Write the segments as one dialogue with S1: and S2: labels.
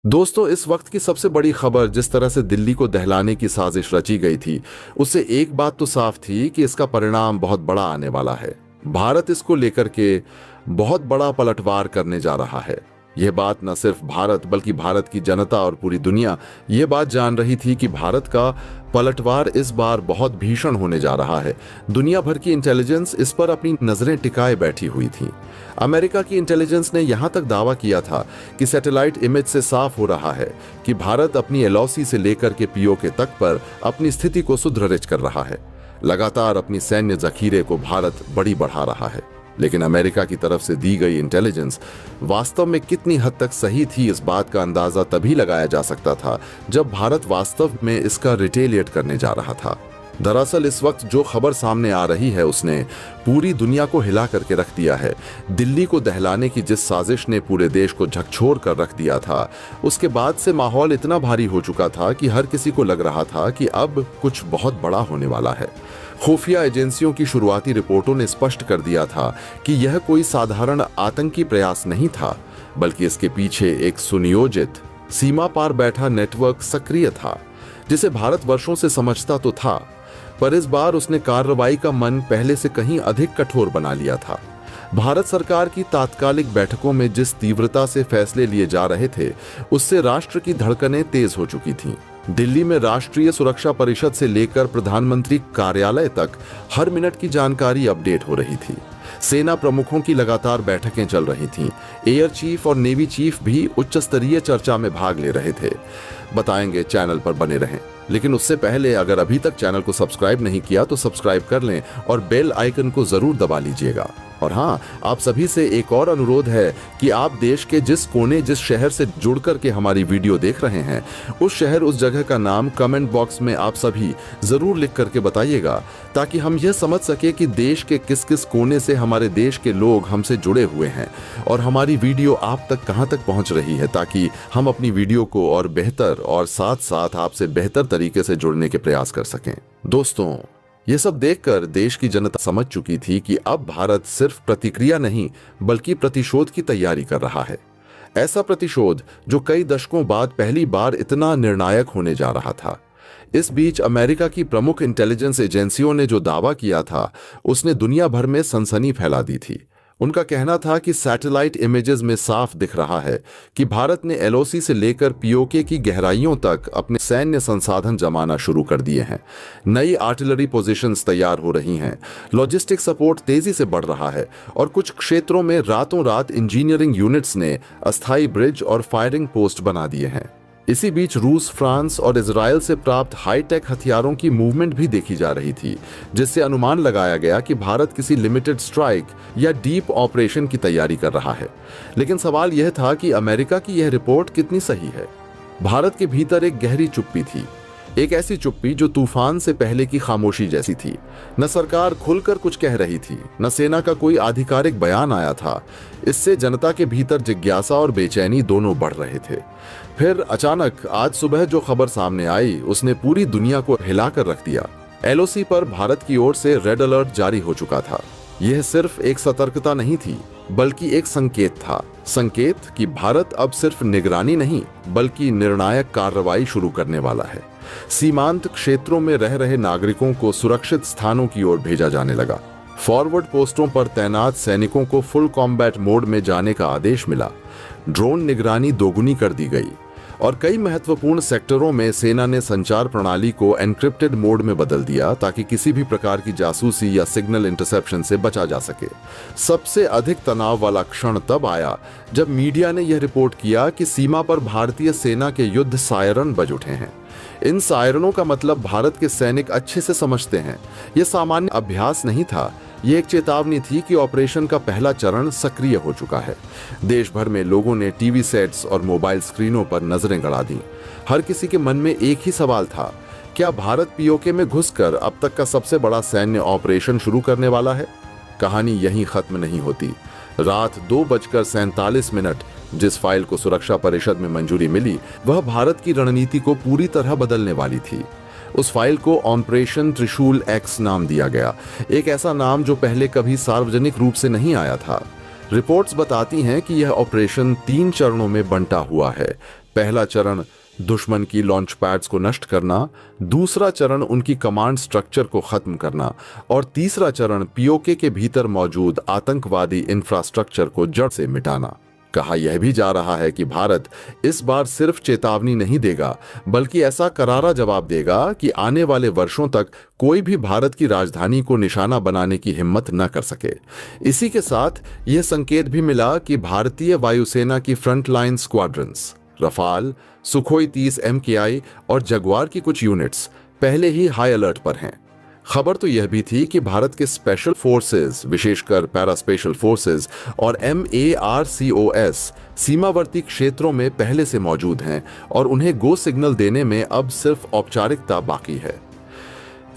S1: दोस्तों, इस वक्त की सबसे बड़ी खबर जिस तरह से दिल्ली को दहलाने की साजिश रची गई थी, उससे एक बात तो साफ थी कि इसका परिणाम बहुत बड़ा आने वाला है। भारत इसको लेकर के बहुत बड़ा पलटवार करने जा रहा है। यह बात न सिर्फ भारत बल्कि भारत की जनता और पूरी दुनिया ये बात जान रही थी कि भारत का पलटवार इस बार बहुत भीषण होने जा रहा है। दुनिया भर की इंटेलिजेंस इस पर अपनी नजरें टिकाए बैठी हुई थी। अमेरिका की इंटेलिजेंस ने यहां तक दावा किया था कि सैटेलाइट इमेज से साफ हो रहा है कि भारत अपनी एलओसी से लेकर के पीओके तक पर अपनी स्थिति को सुदृढ़ कर रहा है। लगातार अपनी सैन्य जखीरे को भारत बढ़ा रहा है। लेकिन अमेरिका की तरफ से दी गई इंटेलिजेंस वास्तव में कितनी हद तक सही थी, इस बात का अंदाजा तभी लगाया जा सकता था जब भारत वास्तव में इसका रिटेलिएट करने जा रहा था। दरअसल इस वक्त जो खबर सामने आ रही है उसने पूरी दुनिया को हिला करके रख दिया है। दिल्ली को दहलाने की जिस साजिश ने पूरे देश को झकझोर कर रख दिया था, उसके बाद से माहौल इतना भारी हो चुका था कि हर किसी को लग रहा था कि अब कुछ बहुत बड़ा होने वाला है। खुफिया एजेंसियों की शुरुआती रिपोर्टों ने स्पष्ट कर दिया था कि यह कोई साधारण आतंकी प्रयास नहीं था, बल्कि इसके पीछे एक सुनियोजित सीमा पार बैठा नेटवर्क सक्रिय था, जिसे भारत वर्षों से समझता तो था, पर इस बार उसने कार्रवाई का मन पहले से कहीं अधिक कठोर बना लिया था। भारत सरकार की तात्कालिक बैठकों में जिस तीव्रता से फैसले लिए जा रहे थे, उससे राष्ट्र की धड़कनें तेज हो चुकी थीं। दिल्ली में राष्ट्रीय सुरक्षा परिषद से लेकर प्रधानमंत्री कार्यालय तक हर मिनट की जानकारी अपडेट हो रही थी। सेना प्रमुखों की लगातार बैठकें चल रही थीं। एयर चीफ और नेवी चीफ भी उच्च स्तरीय चर्चा में भाग ले रहे थे। बताएंगे, चैनल पर बने रहें। लेकिन उससे पहले अगर अभी तक चैनल को सब्सक्राइब नहीं किया तो सब्सक्राइब कर लें और बेल आइकन को जरूर दबा लीजिएगा। और हाँ, आप सभी से एक और अनुरोध है कि आप देश के जिस कोने जिस शहर से जुड़ करके हमारी वीडियो देख रहे हैं, उस शहर उस जगह का नाम कमेंट बॉक्स में आप सभी जरूर लिख करके बताइएगा, ताकि हम यह समझ सके कि देश के किस किस कोने से हमारे देश के लोग हमसे जुड़े हुए हैं और हमारी वीडियो आप तक कहां तक पहुंच रही है, ताकि हम अपनी वीडियो को और बेहतर और साथ साथ आपसे बेहतर तरीके से जुड़ने के प्रयास कर सकें। दोस्तों, यह सब देखकर देश की जनता समझ चुकी थी कि अब भारत सिर्फ प्रतिक्रिया नहीं बल्कि प्रतिशोध की तैयारी कर रहा है। ऐसा प्रतिशोध जो कई दशकों बाद पहली बार इतना निर्णायक होने जा रहा था। इस बीच अमेरिका की प्रमुख इंटेलिजेंस एजेंसियों ने जो दावा किया था, उसने दुनिया भर में सनसनी फैला दी थी। उनका कहना था कि सैटेलाइट इमेजेस में साफ दिख रहा है कि भारत ने एलओसी से लेकर पीओके की गहराइयों तक अपने सैन्य संसाधन जमाना शुरू कर दिए हैं। नई आर्टिलरी पोजीशंस तैयार हो रही हैं, लॉजिस्टिक सपोर्ट तेजी से बढ़ रहा है और कुछ क्षेत्रों में रातों रात इंजीनियरिंग यूनिट्स ने अस्थायी ब्रिज और फायरिंग पोस्ट बना दिए हैं। इसी बीच रूस, फ्रांस और इजराइल से प्राप्त हाईटेक हथियारों की मूवमेंट भी देखी जा रही थी, जिससे अनुमान लगाया गया कि भारत किसी लिमिटेड स्ट्राइक या डीप ऑपरेशन की तैयारी कर रहा है। लेकिन सवाल यह था कि अमेरिका की यह रिपोर्ट कितनी सही है। भारत के भीतर एक गहरी चुप्पी थी, एक ऐसी चुप्पी जो तूफान से पहले की खामोशी जैसी थी। न सरकार खुलकर कुछ कह रही थी, न सेना का कोई आधिकारिक बयान आया था। इससे जनता के भीतर जिज्ञासा और बेचैनी दोनों बढ़ रहे थे। फिर अचानक आज सुबह जो खबर सामने आई, उसने पूरी दुनिया को हिलाकर रख दिया। एलओसी पर भारत की ओर से रेड अलर्ट जारी हो चुका था। यह सिर्फ एक सतर्कता नहीं थी, बल्कि एक संकेत था। संकेत कि भारत अब सिर्फ निगरानी नहीं बल्कि निर्णायक कार्रवाई शुरू करने वाला है। सीमांत क्षेत्रों में रह रहे नागरिकों को सुरक्षित स्थानों की ओर भेजा जाने लगा। फॉरवर्ड पोस्टों पर तैनात सैनिकों को फुल कॉम्बैट मोड में जाने का आदेश मिला। ड्रोन निगरानी दोगुनी कर दी गई और कई महत्वपूर्ण सेक्टरों में सेना ने संचार प्रणाली को एन्क्रिप्टेड मोड में बदल दिया, ताकि किसी भी प्रकार की जासूसी या सिग्नल इंटरसेप्शन से बचा जा सके। सबसे अधिक तनाव वाला क्षण तब आया जब मीडिया ने यह रिपोर्ट किया कि सीमा पर भारतीय सेना के युद्ध सायरन बज उठे हैं। इन सायरनों का मतलब भारत के सैनिक अच्छे से समझते हैं, यह सामान्य अभ्यास नहीं था। यह एक चेतावनी थी कि ऑपरेशन का पहला चरण सक्रिय हो चुका है। देश भर में लोगों ने टीवी सेट्स और मोबाइल स्क्रीनों पर नजरें गड़ा दी। हर किसी के मन में एक ही सवाल था, क्या भारत पीओके में घुसकर अब तक का सबसे बड़ा सैन्य ऑपरेशन शुरू करने वाला है? कहानी यहीं खत्म नहीं होती। रात 2:47 जिस फाइल को सुरक्षा परिषद में मंजूरी मिली, वह भारत की रणनीति को पूरी तरह बदलने वाली थी। उस फाइल को ऑपरेशन त्रिशूल एक्स नाम दिया गया, एक ऐसा नाम जो पहले कभी सार्वजनिक रूप से नहीं आया था। रिपोर्ट्स बताती हैं कि यह ऑपरेशन 3 चरणों में बंटा हुआ है। पहला चरण दुश्मन की लॉन्च पैड्स को नष्ट करना, दूसरा चरण उनकी कमांड स्ट्रक्चर को खत्म करना और तीसरा चरण पीओके के भीतर मौजूद आतंकवादी इंफ्रास्ट्रक्चर को जड़ से मिटाना। कहा यह भी जा रहा है कि भारत इस बार सिर्फ चेतावनी नहीं देगा, बल्कि ऐसा करारा जवाब देगा कि आने वाले वर्षों तक कोई भी भारत की राजधानी को निशाना बनाने की हिम्मत न कर सके। इसी के साथ यह संकेत भी मिला कि भारतीय वायुसेना की frontline squadrons, Rafale, Sukhoi 30 MKI और जगुआर की कुछ यूनिट्स पहले ही हाई अलर्ट पर हैं। खबर तो यह भी थी कि भारत के स्पेशल फोर्सेस, विशेषकर पैरा स्पेशल फोर्सेस और MARCOS सीमावर्ती क्षेत्रों में पहले से मौजूद हैं और उन्हें गो सिग्नल देने में अब सिर्फ औपचारिकता बाकी है।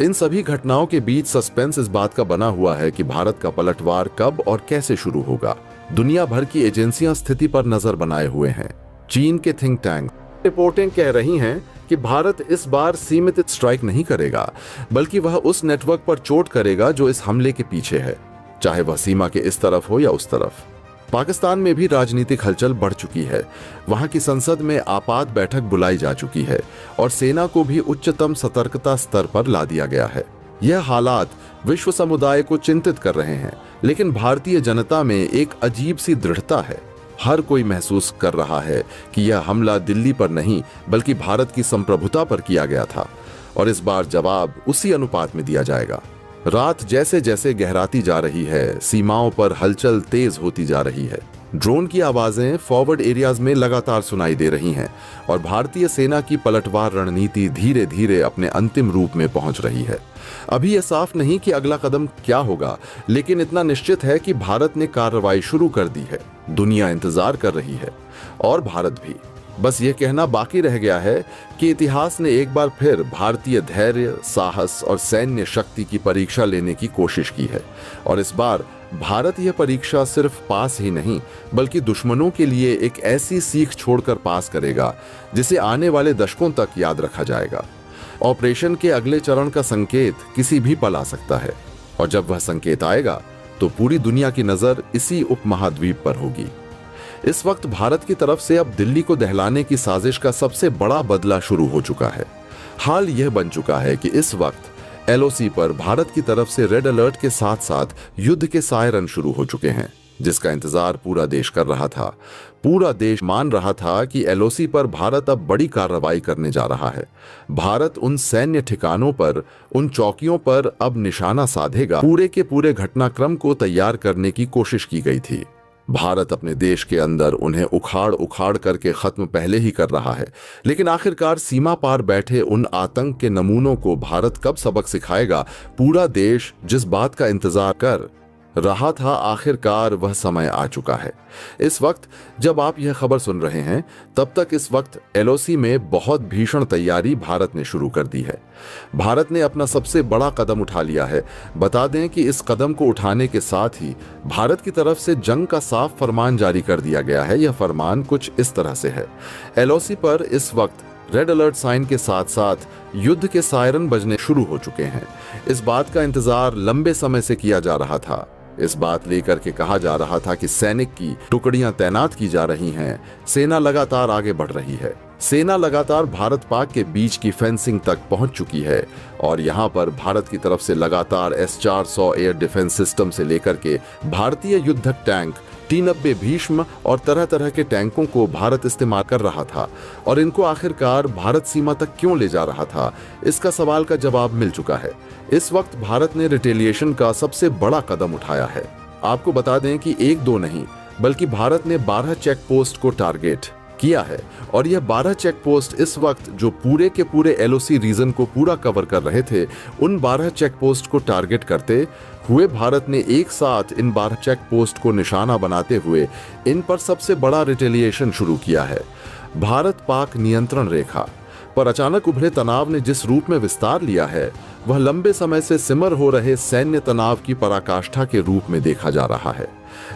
S1: इन सभी घटनाओं के बीच सस्पेंस इस बात का बना हुआ है कि भारत का पलटवार कब और कैसे शुरू होगा। दुनिया भर की एजेंसियां स्थिति पर नजर बनाए हुए हैं। चीन के थिंक टैंक रिपोर्टें कह रही हैं कि भारत इस बार सीमित स्ट्राइक नहीं करेगा, बल्कि वह उस नेटवर्क पर चोट करेगा जो इस हमले के पीछे है, चाहे वह सीमा के इस तरफ हो या उस तरफ। पाकिस्तान में भी राजनीतिक हलचल बढ़ चुकी है। वहां की संसद में आपात बैठक बुलाई जा चुकी है और सेना को भी उच्चतम सतर्कता स्तर पर ला दिया गया है। यह हालात विश्व समुदाय को चिंतित कर रहे हैं, लेकिन भारतीय जनता में एक अजीब सी दृढ़ता है। हर कोई महसूस कर रहा है कि यह हमला दिल्ली पर नहीं, बल्कि भारत की संप्रभुता पर किया गया था और इस बार जवाब उसी अनुपात में दिया जाएगा। रात जैसे जैसे गहराती जा रही है, सीमाओं पर हलचल तेज होती जा रही है। ड्रोन की आवाजें फॉरवर्ड एरियाज में लगातार सुनाई दे रही हैं और भारतीय सेना की पलटवार रणनीति धीरे धीरे अपने अंतिम रूप में पहुंच रही है। अभी यह साफ नहीं कि अगला कदम क्या होगा, लेकिन इतना निश्चित है कि भारत ने कार्रवाई शुरू कर दी है। दुनिया इंतजार कर रही है और भारत भी। बस यह कहना बाकी रह गया है कि इतिहास ने एक बार फिर भारतीय धैर्य, साहस और सैन्य शक्ति की परीक्षा लेने की कोशिश की है और इस बार भारत यह परीक्षा सिर्फ पास ही नहीं, बल्कि दुश्मनों के लिए एक ऐसी सीख छोड़कर पास करेगा जिसे आने वाले दशकों तक याद रखा जाएगा। ऑपरेशन के अगले चरण का संकेत किसी भी पल आ सकता है और जब वह संकेत आएगा तो पूरी दुनिया की नजर इसी उपमहाद्वीप पर होगी। इस वक्त भारत की तरफ से अब दिल्ली को दहलाने की साजिश का सबसे बड़ा बदला शुरू हो चुका है। हाल यह बन चुका है कि इस वक्त LOC पर भारत की तरफ से रेड अलर्ट के साथ साथ युद्ध के सायरन शुरू हो चुके हैं, जिसका इंतजार पूरा देश कर रहा था। पूरा देश मान रहा था कि LOC पर भारत अब बड़ी कार्रवाई करने जा रहा है। भारत उन सैन्य ठिकानों पर, उन चौकियों पर अब निशाना साधेगा। पूरे के पूरे घटनाक्रम को तैयार करने की कोशिश की गई थी। भारत अपने देश के अंदर उन्हें उखाड़ उखाड़ करके खत्म पहले ही कर रहा है, लेकिन आखिरकार सीमा पार बैठे उन आतंक के नमूनों को भारत कब सबक सिखाएगा? पूरा देश जिस बात का इंतजार कर रहा था, आखिरकार वह समय आ चुका है। इस वक्त जब आप यह खबर सुन रहे हैं, तब तक इस वक्त LOC में बहुत भीषण तैयारी भारत ने शुरू कर दी है। भारत ने अपना सबसे बड़ा कदम उठा लिया है। बता दें कि इस कदम को उठाने के साथ ही भारत की तरफ से जंग का साफ फरमान जारी कर दिया गया है। यह फरमान कुछ इस तरह से है। LOC पर इस वक्त रेड अलर्ट साइन के साथ साथ युद्ध के सायरन बजने शुरू हो चुके हैं। इस बात का इंतजार लंबे समय से किया जा रहा था। इस बात लेकर के कहा जा रहा था कि सैनिक की टुकड़ियां तैनात की जा रही हैं। सेना लगातार आगे बढ़ रही है। सेना लगातार भारत पाक के बीच की फेंसिंग तक पहुंच चुकी है और यहां पर भारत की तरफ से लगातार S-400 एयर डिफेंस सिस्टम से लेकर के भारतीय युद्धक टैंक, T-90 भीष्म और तरह तरह के टैंकों को भारत इस्तेमाल कर रहा था। और इनको आखिरकार भारत सीमा तक क्यों ले जा रहा था, इसका सवाल का जवाब मिल चुका है। इस वक्त भारत ने रिटेलिएशन का सबसे बड़ा कदम उठाया है। आपको बता दें कि एक दो नहीं, बल्कि भारत ने 12 चेक पोस्ट को टारगेट किया है और यह 12 चेक पोस्ट इस वक्त जो पूरे के पूरे LOC रीजन को पूरा कवर कर रहे थे, उन 12 चेक पोस्ट को टारगेट करते हुए भारत ने एक साथ इन 12 चेक पोस्ट को निशाना बनाते हुए इन पर सबसे बड़ा रिटेलिएशन शुरू किया है। भारत पाक नियंत्रण रेखा पर अचानक उभरे तनाव ने जिस रूप में विस्तार लिया है, वह लंबे समय से सिमर हो रहे सैन्य तनाव की पराकाष्ठा के रूप में देखा जा रहा है।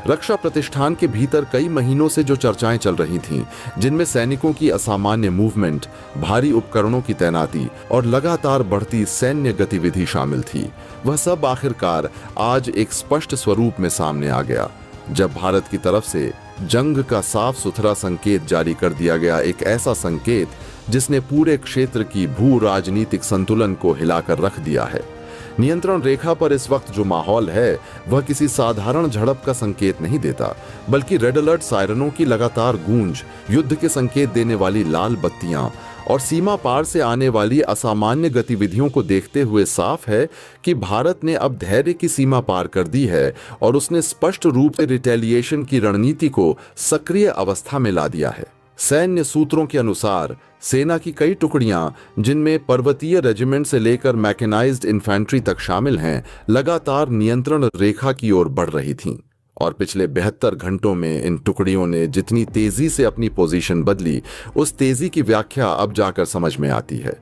S1: रक्षा प्रतिष्ठान के भीतर कई महीनों से जो चर्चाएं चल रही थीं, जिनमें सैनिकों की असामान्य मूवमेंट, भारी उपकरणों की तैनाती और लगातार बढ़ती सैन्य गतिविधि शामिल थी, वह सब आखिरकार आज एक स्पष्ट स्वरूप में सामने आ गया, जब भारत की तरफ से जंग का साफ सुथरा संकेत जारी कर दिया गया, एक ऐसा संकेत जिसने पूरे क्षेत्र की भू राजनीतिक संतुलन को हिलाकर रख दिया है। नियंत्रण रेखा पर इस वक्त जो माहौल है वह किसी साधारण झड़प का संकेत नहीं देता, बल्कि रेड अलर्ट सायरनों की लगातार गूंज, युद्ध के संकेत देने वाली लाल बत्तियां और सीमा पार से आने वाली असामान्य गतिविधियों को देखते हुए साफ है कि भारत ने अब धैर्य की सीमा पार कर दी है और उसने स्पष्ट रूप से रिटेलिएशन की रणनीति को सक्रिय अवस्था में ला दिया है। सैन्य सूत्रों के अनुसार सेना की कई टुकड़ियां, जिनमें पर्वतीय रेजिमेंट से लेकर मैकेनाइज्ड इन्फेंट्री तक शामिल हैं, लगातार नियंत्रण रेखा की ओर बढ़ रही थीं। और पिछले 72 घंटों में इन टुकड़ियों ने जितनी तेजी से अपनी पोजीशन बदली, उस तेजी की व्याख्या अब जाकर समझ में आती है।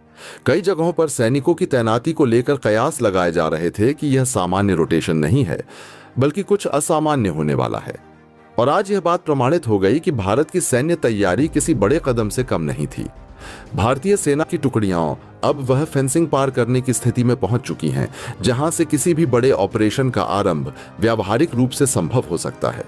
S1: कई जगहों पर सैनिकों की तैनाती को लेकर कयास लगाए जा रहे थे कि यह सामान्य रोटेशन नहीं है, बल्कि कुछ असामान्य होने वाला है। और आज यह बात प्रमाणित हो गई कि भारत की सैन्य तैयारी किसी बड़े कदम से कम नहीं थी। भारतीय सेना की टुकड़ियां अब वह फेंसिंग पार करने की स्थिति में पहुंच चुकी हैं, जहां से किसी भी बड़े ऑपरेशन का आरंभ व्यावहारिक रूप से संभव हो सकता है।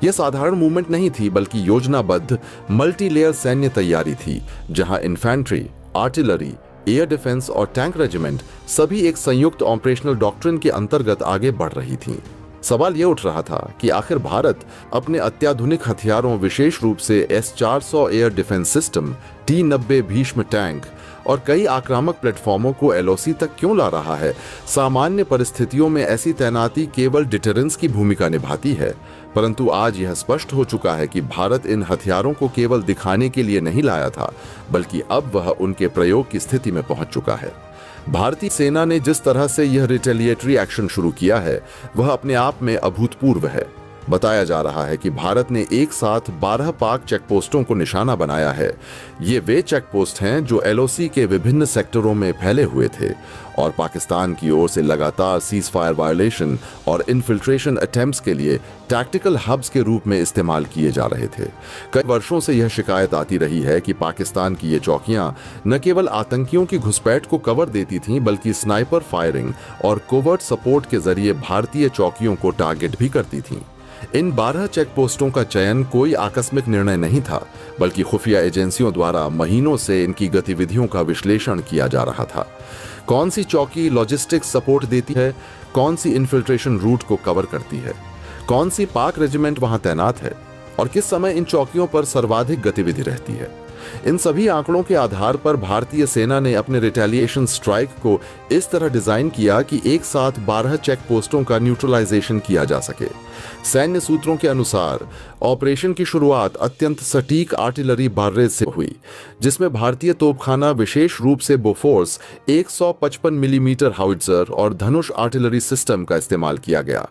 S1: यह साधारण मूवमेंट नहीं थी, बल्कि योजनाबद्ध मल्टीलेयर सैन्य तैयारी थी, जहां इन्फेंट्री, आर्टिलरी, एयर डिफेंस और टैंक रेजिमेंट सभी एक संयुक्त ऑपरेशनल डॉक्ट्रिन के अंतर्गत आगे बढ़ रही थीं। सवाल यह उठ रहा था कि आखिर भारत अपने अत्याधुनिक हथियारों, विशेष रूप से S-400 air defence system, T-90 Bhishma tank और कई आक्रामक प्लेटफॉर्मों को LOC तक क्यों ला रहा है। सामान्य परिस्थितियों में ऐसी तैनाती केवल डिटरेंस की भूमिका निभाती है, परंतु आज यह स्पष्ट हो चुका है कि भारत इन हथियारों को केवल दिखाने के लिए नहीं लाया था, बल्कि अब वह उनके प्रयोग की स्थिति में पहुंच चुका है। भारतीय सेना ने जिस तरह से यह रिटेलिएटरी एक्शन शुरू किया है, वह अपने आप में अभूतपूर्व है। बताया जा रहा है कि भारत ने एक साथ 12 पाक चेकपोस्टों को निशाना बनाया है। ये वे चेकपोस्ट हैं जो LOC के विभिन्न सेक्टरों में फैले हुए थे और पाकिस्तान की ओर से लगातार सीज फायर वायलेशन और इन्फिल्ट्रेशन अटेम्प्ट्स के लिए टैक्टिकल हब्स के रूप में इस्तेमाल किए जा रहे थे। कई वर्षों से यह शिकायत आती रही है कि पाकिस्तान की ये चौकियां न केवल आतंकियों की घुसपैठ को कवर देती थीं, बल्कि स्नाइपर फायरिंग और कोवर्ट सपोर्ट के जरिए भारतीय चौकियों को टारगेट भी करती थीं। इन 12 चेकपोस्टों का चयन कोई आकस्मिक निर्णय नहीं था, बल्कि खुफिया एजेंसियों द्वारा महीनों से इनकी गतिविधियों का विश्लेषण किया जा रहा था। कौन सी चौकी लॉजिस्टिक्स सपोर्ट देती है, कौन सी इन्फिल्ट्रेशन रूट को कवर करती है, कौन सी पाक रेजिमेंट वहां तैनात है और किस समय इन चौकियों पर सर्वाधिक गतिविधि रहती है। इन सभी आंकड़ों के आधार पर भारतीय सेना ने अपने रिटेलिएशन स्ट्राइक को इस तरह डिजाइन किया कि एक साथ 12 चेक पोस्टों का न्यूट्रलाइजेशन किया जा सके। सैन्य सूत्रों के अनुसार ऑपरेशन की शुरुआत अत्यंत सटीक आर्टिलरी बार्रेज से हुई, जिसमें भारतीय तोपखाना, विशेष रूप से बोफोर्स 155 मिलीमीटर हाउइट्जर और धनुष आर्टिलरी सिस्टम का इस्तेमाल किया गया।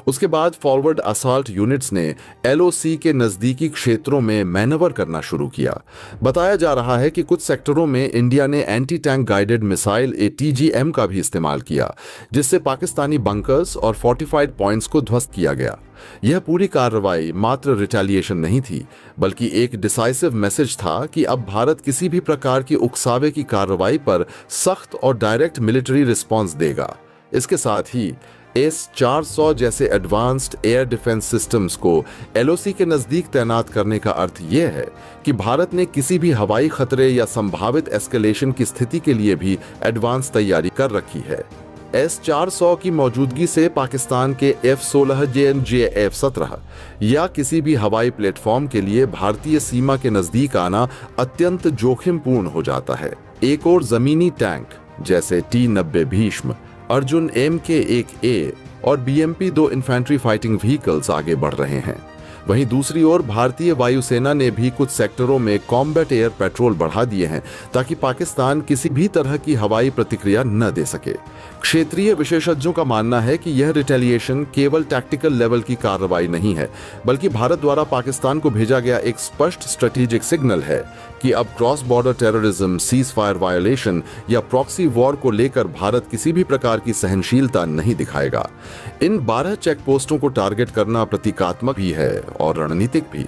S1: उसके बाद फॉरवर्ड असॉल्ट यूनिट्स ने LOC के नजदीकी क्षेत्रों में मैनवर करना शुरू किया। बताया जा रहा है कि कुछ सेक्टरों में इंडिया ने anti tank guided missile ATGM का भी इस्तेमाल किया, जिससे पाकिस्तानी बंकर्स और फोर्टिफाइड पॉइंट्स को ध्वस्त किया गया। यह पूरी कार्रवाई मात्र रिटेलिएशन नहीं थी, बल्कि एक डिसाइसिव मैसेज था कि अब भारत किसी भी प्रकार की उकसावे की कार्रवाई पर सख्त और डायरेक्ट मिलिट्री रिस्पॉन्स देगा। इसके साथ ही S-400 जैसे एडवांस्ड एयर डिफेंस सिस्टम्स को LOC के नजदीक तैनात करने का अर्थ यह है कि भारत ने किसी भी हवाई खतरे या संभावित एस्केलेशन की स्थिति के लिए भी एडवांस तैयारी कर रखी है। S-400 की मौजूदगी से पाकिस्तान के F-16 या F-17 या किसी भी हवाई प्लेटफॉर्म के लिए भारतीय सीमा के नजदीक आना अत्यंत जोखिमपूर्ण हो जाता है। एक और जमीनी टैंक जैसे T-90 भीष्म, अर्जुन MK-1A और BMP-2 इन्फेंट्री फाइटिंग व्हीकल्स आगे बढ़ रहे हैं। वहीं दूसरी ओर भारतीय वायुसेना ने भी कुछ सेक्टरों में कॉम्बैट एयर पेट्रोल बढ़ा दिए हैं, ताकि पाकिस्तान किसी भी तरह की हवाई प्रतिक्रिया न दे सके। क्षेत्रीय विशेषज्ञों का मानना है कि यह रिटेलिएशन केवल टैक्टिकल लेवल की कार्रवाई नहीं है, बल्कि भारत द्वारा पाकिस्तान को भेजा गया एक स्पष्ट स्ट्रेटेजिक सिग्नल है कि अब cross border terrorism, cease fire violation या प्रॉक्सी वॉर को लेकर भारत किसी भी प्रकार की सहनशीलता नहीं दिखाएगा। इन 12 चेक पोस्टों को टारगेट करना प्रतीकात्मक भी है और रणनीतिक भी,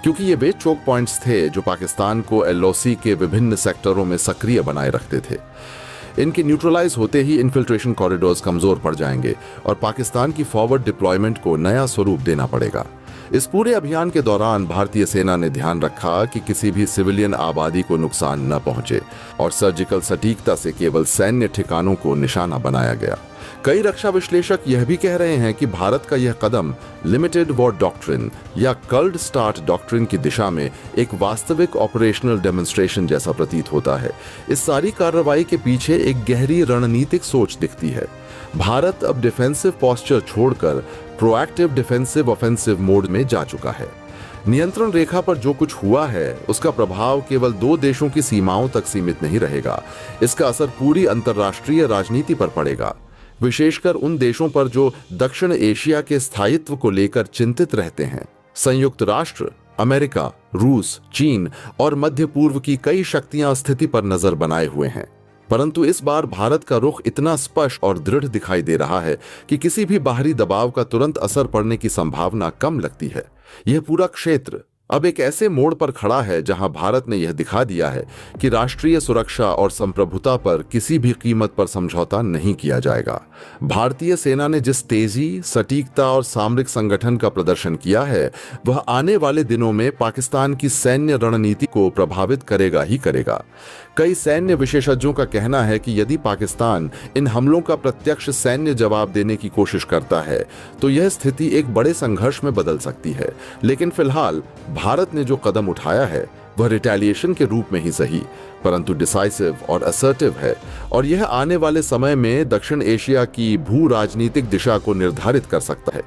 S1: क्योंकि ये वे चोक पॉइंट्स थे जो पाकिस्तान को LOC के विभिन्न सेक्टरों में सक्रिय बनाए रखते थे। इनके न्यूट्रलाइज होते ही इन्फिल्ट्रेशन कॉरिडोर्स कमजोर पड़ जाएंगे और पाकिस्तान की फॉरवर्ड डिप्लॉयमेंट को नया स्वरूप देना पड़ेगा। इस पूरे अभियान के दौरान भारतीय सेना ने ध्यान रखा कि किसी भी सिविलियन आबादी को नुकसान न पहुंचे और सर्जिकल सटीकता से केवल सैन्य ठिकानों को निशाना बनाया गया। कई रक्षा विश्लेषक यह भी कह रहे हैं कि भारत का यह कदम लिमिटेड वॉर डॉक्ट्रिन या कल्ड स्टार्ट डॉक्ट्रिन की दिशा में एक वास्तविक ऑपरेशनल डेमोन्स्ट्रेशन जैसा प्रतीत होता है। इस सारी कार्रवाई के पीछे एक गहरी रणनीतिक सोच दिखती है। भारत अब डिफेंसिव पोस्चर छोड़कर प्रोएक्टिव डिफेंसिव ऑफेंसिव मोड में जा चुका है। नियंत्रण रेखा पर जो कुछ हुआ है उसका प्रभाव केवल 2 देशों की सीमाओं तक सीमित नहीं रहेगा। इसका असर पूरी अंतर्राष्ट्रीय राजनीति पर पड़ेगा, विशेषकर उन देशों पर जो दक्षिण एशिया के स्थायित्व को लेकर चिंतित रहते हैं। संयुक्त राष्ट्र, अमेरिका, रूस, चीन और मध्य पूर्व की कई शक्तियां स्थिति पर नजर बनाए हुए हैं। परंतु इस बार भारत का रुख इतना स्पष्ट और दृढ़ दिखाई दे रहा है कि किसी भी बाहरी दबाव का तुरंत असर पड़ने की संभावना कम लगती है। यह पूरा क्षेत्र अब एक ऐसे मोड़ पर खड़ा है जहां भारत ने यह दिखा दिया है कि राष्ट्रीय सुरक्षा और संप्रभुता पर किसी भी कीमत पर समझौता नहीं किया जाएगा। भारतीय सेना ने जिस तेजी, सटीकता और सामरिक संगठन का प्रदर्शन किया है वह आने वाले दिनों में पाकिस्तान की सैन्य रणनीति को प्रभावित करेगा ही करेगा। कई सैन्य विशेषज्ञों का कहना है कि यदि पाकिस्तान इन हमलों का प्रत्यक्ष सैन्य जवाब देने की कोशिश करता है तो यह स्थिति एक बड़े संघर्ष में बदल सकती है। लेकिन फिलहाल भारत ने जो कदम उठाया है वह रिटेलिएशन के रूप में ही सही, परंतु डिसाइसिव और असर्टिव है और यह आने वाले समय में दक्षिण एशिया की भू राजनीतिक दिशा को निर्धारित कर सकता है।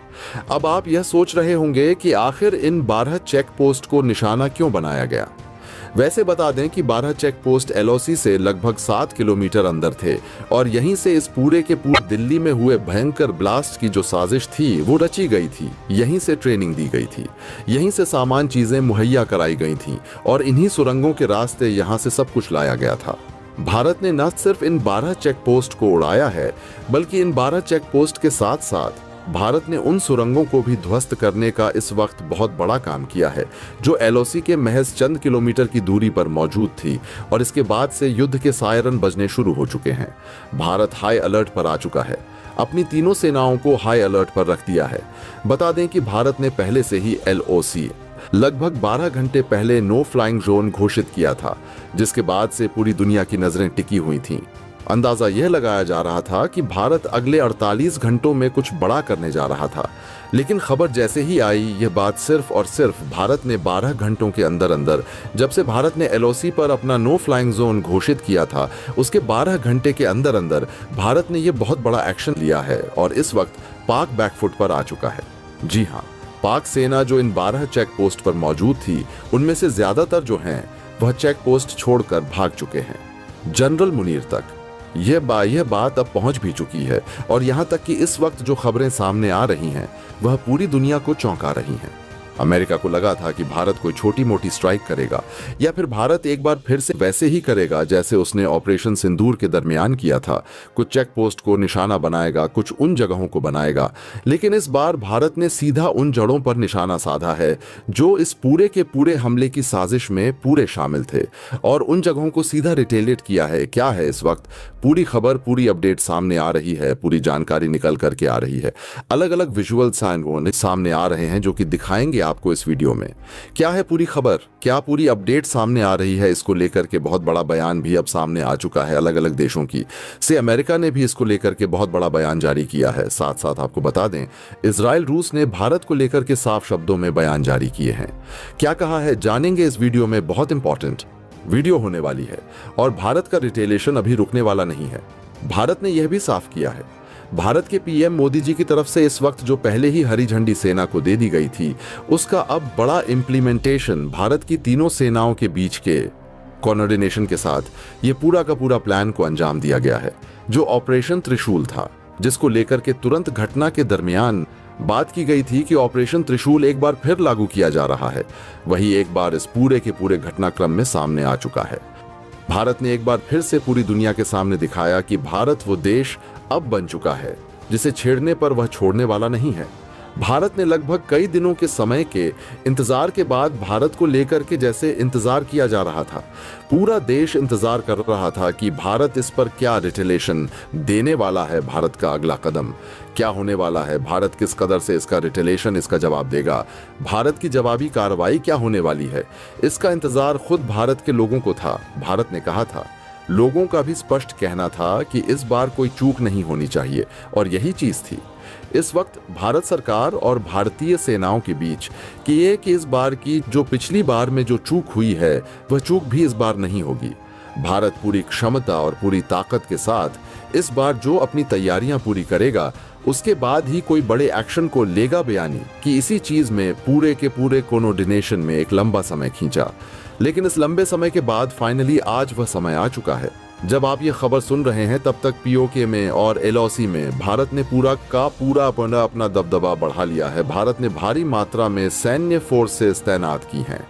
S1: अब आप यह सोच रहे होंगे कि आखिर इन 12 चेक पोस्ट को निशाना क्यों बनाया गया। वैसे बता दें कि 12 चेक पोस्ट LOC से लगभग 7 किलोमीटर अंदर थे और यहीं से इस पूरे के पूरे दिल्ली में हुए भयंकर ब्लास्ट की जो साजिश थी वो रची गई थी। यहीं से ट्रेनिंग दी गई थी, यहीं से सामान चीजें मुहैया कराई गई थीं और इन्हीं सुरंगों के रास्ते यहां से सब कुछ लाया गया था। भारत ने न सिर्फ इन 12 चेक पोस्ट को उड़ाया है बल्कि इन 12 चेक पोस्ट के साथ साथ भारत ने उन सुरंगों को भी ध्वस्त करने का इस वक्त बहुत बड़ा काम किया है जो LOC के महज चंद किलोमीटर की दूरी पर मौजूद थी और इसके बाद से युद्ध के सायरन बजने शुरू हो चुके हैं। भारत हाई अलर्ट पर आ चुका है, अपनी तीनों सेनाओं को हाई अलर्ट पर रख दिया है। बता दें कि भारत ने पहले से ही LOC लगभग 12 घंटे पहले नो फ्लाइंग जोन घोषित किया था, जिसके बाद से पूरी दुनिया की नजरें टिकी हुई थीं। अंदाजा यह लगाया जा रहा था कि भारत अगले 48 घंटों में कुछ बड़ा करने जा रहा था, लेकिन खबर जैसे ही आई यह बात सिर्फ और सिर्फ भारत ने 12 घंटों के अंदर अंदर, जब से भारत ने LOC पर अपना नो फ्लाइंग जोन घोषित किया था उसके 12 घंटे के अंदर अंदर भारत ने यह बहुत बड़ा एक्शन लिया है और इस वक्त पाक बैकफुट पर आ चुका है। जी हाँ, पाक सेना जो इन 12 चेक पोस्ट पर मौजूद थी उनमें से ज्यादातर जो हैं वह चेक पोस्ट छोड़कर भाग चुके हैं। जनरल मुनीर तक यह बात अब पहुंच भी चुकी है और यहां तक कि इस वक्त जो खबरें सामने आ रही हैं वह पूरी दुनिया को चौंका रही हैं। अमेरिका को लगा था कि भारत कोई छोटी मोटी स्ट्राइक करेगा या फिर भारत एक बार फिर से वैसे ही करेगा जैसे उसने ऑपरेशन सिंदूर के दरमियान किया था, कुछ चेक पोस्ट को निशाना बनाएगा, कुछ उन जगहों को बनाएगा। लेकिन इस बार भारत ने सीधा उन जड़ों पर निशाना साधा है जो इस पूरे के पूरे हमले की साजिश में पूरे शामिल थे और उन जगहों को सीधा रिटेलिएट किया है। क्या है इस वक्त पूरी खबर, पूरी अपडेट सामने आ रही है, पूरी जानकारी निकल करके आ रही है, अलग अलग विजुअल सामने आ रहे हैं जो कि दिखाएंगे आपको इस वीडियो में। क्या है पूरी खबर, क्या पूरी अपडेट सामने आ रही है, इसको लेकर के बहुत बड़ा बयान भी अब सामने आ चुका है अलग अलग देशों की से। अमेरिका ने भी इसको लेकर के बहुत बड़ा बयान जारी किया है। साथ साथ आपको बता दें इजराइल, रूस ने भारत को लेकर के साफ शब्दों में बयान जारी किए हैं। क्या कहा है जानेंगे इस वीडियो में। बहुत इंपॉर्टेंट वीडियो होने वाली है और भारत का रिटेलिएशन अभी रुकने वाला नहीं है। भारत ने यह भी साफ किया है, भारत के PM मोदी जी की तरफ से इस वक्त जो पहले ही हरी झंडी सेना को दे दी गई थी उसका अब बड़ा इंप्लीमेंटेशन भारत की तीनों सेनाओं के बीच के कोऑर्डिनेशन के साथ ये पूरा का पूरा प्लान को अंजाम दिया गया है। जो ऑपरेशन त्रिशूल था जिसको लेकर के तुरंत घटना के दरमियान बात की गई थी कि ऑपरेशन त्रिशूल एक बार फिर लागू किया जा रहा है, वही एक बार इस पूरे के पूरे घटनाक्रम में सामने आ चुका है। भारत ने एक बार फिर से पूरी दुनिया के सामने दिखाया कि भारत वो देश अब बन चुका है जिसे छेड़ने पर वह छोड़ने वाला नहीं है। भारत ने लगभग कई दिनों के समय के इंतजार के बाद भारत को लेकर के जैसे इंतजार किया जा रहा था। पूरा देश इंतजार कर रहा था कि भारत इस पर क्या रिटेलिएशन देने वाला है, भारत का अगला कदम क्या होने वाला है, भारत किस कदर से इसका रिटेलिएशन, इसका जवाब देगा, भारत की जवाबी कार्रवाई क्या होने वाली है। इसका इंतजार खुद भारत के लोगों को था। भारत ने कहा था, लोगों का भी स्पष्ट कहना था कि इस बार कोई चूक नहीं होनी चाहिए, और यही चीज थी। इस वक्त भारत सरकार और भारतीय सेनाओं के बीच कि इस बार की जो पिछली बार में जो चूक हुई है वह चूक भी इस बार नहीं होगी। भारत पूरी क्षमता और पूरी ताकत के साथ इस बार जो अपनी तैयारियां पूरी करेगा, उसके बाद ही कोई बड़े एक्शन को लेगा बयानी कि इसी चीज में पूरे के पूरे कोऑर्डिनेशन में एक लंबा समय खींचा। लेकिन इस लंबे समय के बाद फाइनली आज वह समय आ चुका है। जब आप ये खबर सुन रहे हैं तब तक पीओके में और एलओसी में भारत ने पूरा अपना दबदबा बढ़ा लिया है। भारत ने भारी मात्रा में सैन्य फोर्सेस तैनात की हैं।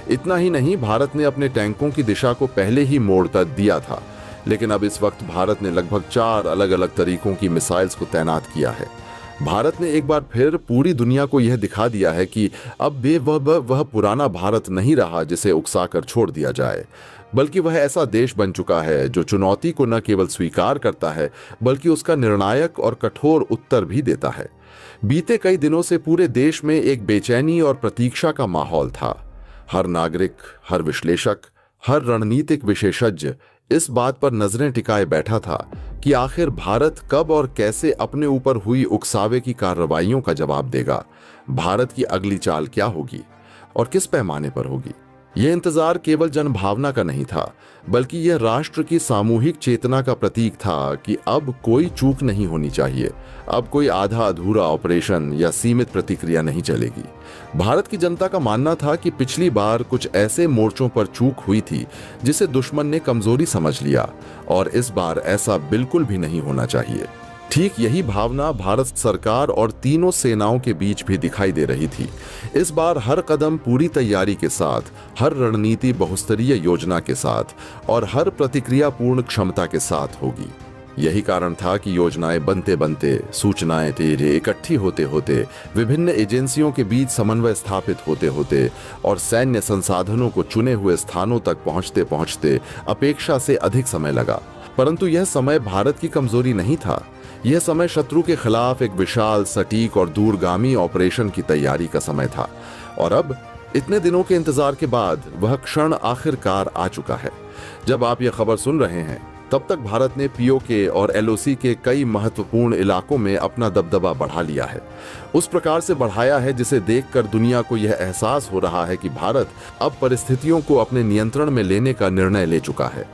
S1: इतना ही नहीं, भारत ने अपने टैंकों की दिशा को पहले ही मोड़ कर दिया था, लेकिन अब इस वक्त भारत ने लगभग 4 अलग अलग तरीकों की मिसाइल्स को तैनात किया है। भारत ने एक बार फिर पूरी दुनिया को यह दिखा दिया है कि अब वह पुराना भारत नहीं रहा जिसे उकसाकर छोड़ दिया जाए, बल्कि वह ऐसा देश बन चुका है जो चुनौती को न केवल स्वीकार करता है बल्कि उसका निर्णायक और कठोर उत्तर भी देता है। बीते कई दिनों से पूरे देश में एक बेचैनी और प्रतीक्षा का माहौल था। हर नागरिक, हर विश्लेषक, हर रणनीतिक विशेषज्ञ इस बात पर नजरें टिकाए बैठा था कि आखिर भारत कब और कैसे अपने ऊपर हुई उकसावे की कार्रवाइयों का जवाब देगा। भारत की अगली चाल क्या होगी और किस पैमाने पर होगी। यह इंतजार केवल जनभावना का नहीं था, बल्कि यह राष्ट्र की सामूहिक चेतना का प्रतीक था कि अब कोई चूक नहीं होनी चाहिए, अब कोई आधा अधूरा ऑपरेशन या सीमित प्रतिक्रिया नहीं चलेगी। भारत की जनता का मानना था कि पिछली बार कुछ ऐसे मोर्चों पर चूक हुई थी जिसे दुश्मन ने कमजोरी समझ लिया, और इस बार ऐसा बिल्कुल भी नहीं होना चाहिए। ठीक यही भावना भारत सरकार और तीनों सेनाओं के बीच भी दिखाई दे रही थी। इस बार हर कदम पूरी तैयारी के साथ, हर रणनीति बहुस्तरीय योजना के साथ और हर प्रतिक्रिया पूर्ण क्षमता के साथ होगी। यही कारण था कि योजनाएं बनते बनते, सूचनाएं तेरे इकट्ठी होते होते, विभिन्न एजेंसियों के बीच समन्वय स्थापित होते होते और सैन्य संसाधनों को चुने हुए स्थानों तक पहुंचते पहुंचते अपेक्षा से अधिक समय लगा। परंतु यह समय भारत की कमजोरी नहीं था। यह समय शत्रु के खिलाफ एक विशाल, सटीक और दूरगामी ऑपरेशन की तैयारी का समय था। और अब इतने दिनों के इंतजार के बाद वह क्षण आखिरकार आ चुका है। जब आप यह खबर सुन रहे हैं तब तक भारत ने पीओके और एलओसी के कई महत्वपूर्ण इलाकों में अपना दबदबा बढ़ा लिया है। उस प्रकार से बढ़ाया है जिसे देखकर दुनिया को यह एहसास हो रहा है कि भारत अब परिस्थितियों को अपने नियंत्रण में लेने का निर्णय ले चुका है।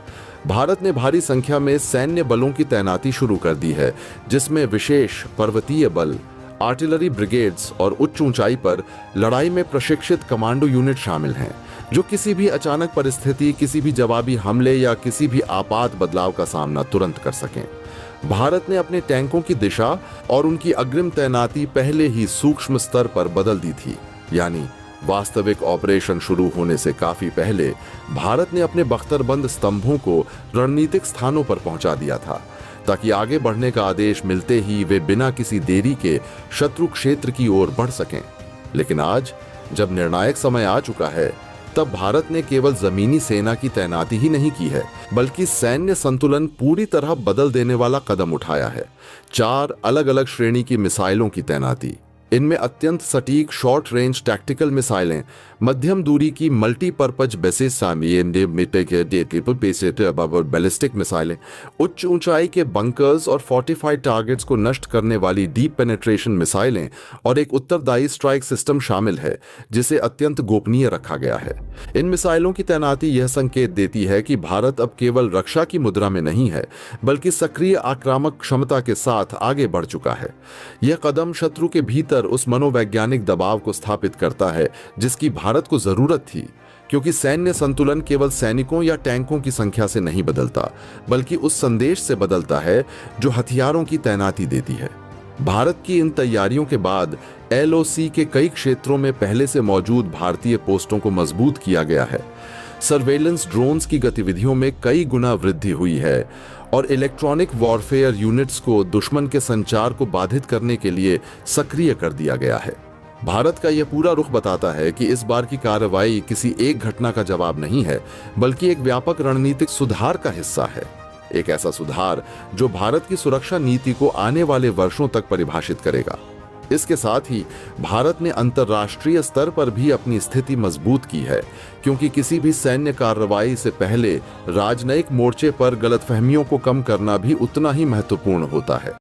S1: भारत ने भारी संख्या में सैन्य बलों की तैनाती शुरू कर दी है, जिसमें विशेष पर्वतीय बल, आर्टिलरी ब्रिगेड्स और उच्च ऊंचाई पर लड़ाई में प्रशिक्षित कमांडो यूनिट शामिल हैं, जो किसी भी अचानक परिस्थिति, किसी भी जवाबी हमले या किसी भी आपात बदलाव का सामना तुरंत कर सकें। भारत ने अपने टैंकों की दिशा और उनकी अग्रिम तैनाती पहले ही सूक्ष्म स्तर पर बदल दी थी, यानी वास्तविक ऑपरेशन शुरू होने से काफी पहले भारत ने अपने बख्तरबंद स्तंभों को रणनीतिक स्थानों पर पहुंचा दिया था, ताकि आगे बढ़ने का आदेश मिलते ही वे बिना किसी देरी के शत्रु क्षेत्र की ओर बढ़ सकें। लेकिन आज जब निर्णायक समय आ चुका है, तब भारत ने केवल जमीनी सेना की तैनाती ही नहीं की है, बल्कि सैन्य संतुलन पूरी तरह बदल देने वाला कदम उठाया है। 4 अलग अलग श्रेणी की मिसाइलों की तैनाती, इनमें अत्यंत सटीक शॉर्ट रेंज टैक्टिकल मिसाइलें, मध्यम दूरी की मल्टीपर्पज बेसिस बैलिस्टिक मिसाइलें, उच्च ऊंचाई के बंकर्स और फोर्टिफाइड टारगेट्स को नष्ट करने वाली डीप पेनिट्रेशन मिसाइलें और एक उत्तरदायी स्ट्राइक सिस्टम शामिल है, जिसे अत्यंत गोपनीय रखा गया है। इन मिसाइलों की तैनाती यह संकेत देती है कि भारत अब केवल रक्षा की मुद्रा में नहीं है, बल्कि सक्रिय आक्रामक क्षमता के साथ आगे बढ़ चुका है। यह कदम शत्रु के भीतर उस मनोवैज्ञानिक दबाव को स्थापित करता है जिसकी भारत को जरूरत थी, क्योंकि सैन्य संतुलन केवल सैनिकों या टैंकों की संख्या से नहीं बदलता, बल्कि उस संदेश से बदलता है जो हथियारों की तैनाती देती है। भारत की इन तैयारियों के बाद एलओसी के कई क्षेत्रों में पहले से मौजूद भारतीय पोस्टों को मजबूत किया गया है। सर्वेलेंस ड्रोन्स की गतिविधियों में कई गुना वृद्धि हुई है और इलेक्ट्रॉनिक वॉरफेयर यूनिट्स को दुश्मन के संचार को बाधित करने के लिए सक्रिय कर दिया गया है। भारत का यह पूरा रुख बताता है कि इस बार की कार्रवाई किसी एक घटना का जवाब नहीं है, बल्कि एक व्यापक रणनीतिक सुधार का हिस्सा है। एक ऐसा सुधार जो भारत की सुरक्षा नीति को आने वाले वर्षों तक परिभाषित करेगा। इसके साथ ही भारत ने अंतर्राष्ट्रीय स्तर पर भी अपनी स्थिति मजबूत की है, क्योंकि किसी भी सैन्य कार्रवाई से पहले राजनयिक मोर्चे पर गलतफहमियों को कम करना भी उतना ही महत्वपूर्ण होता है।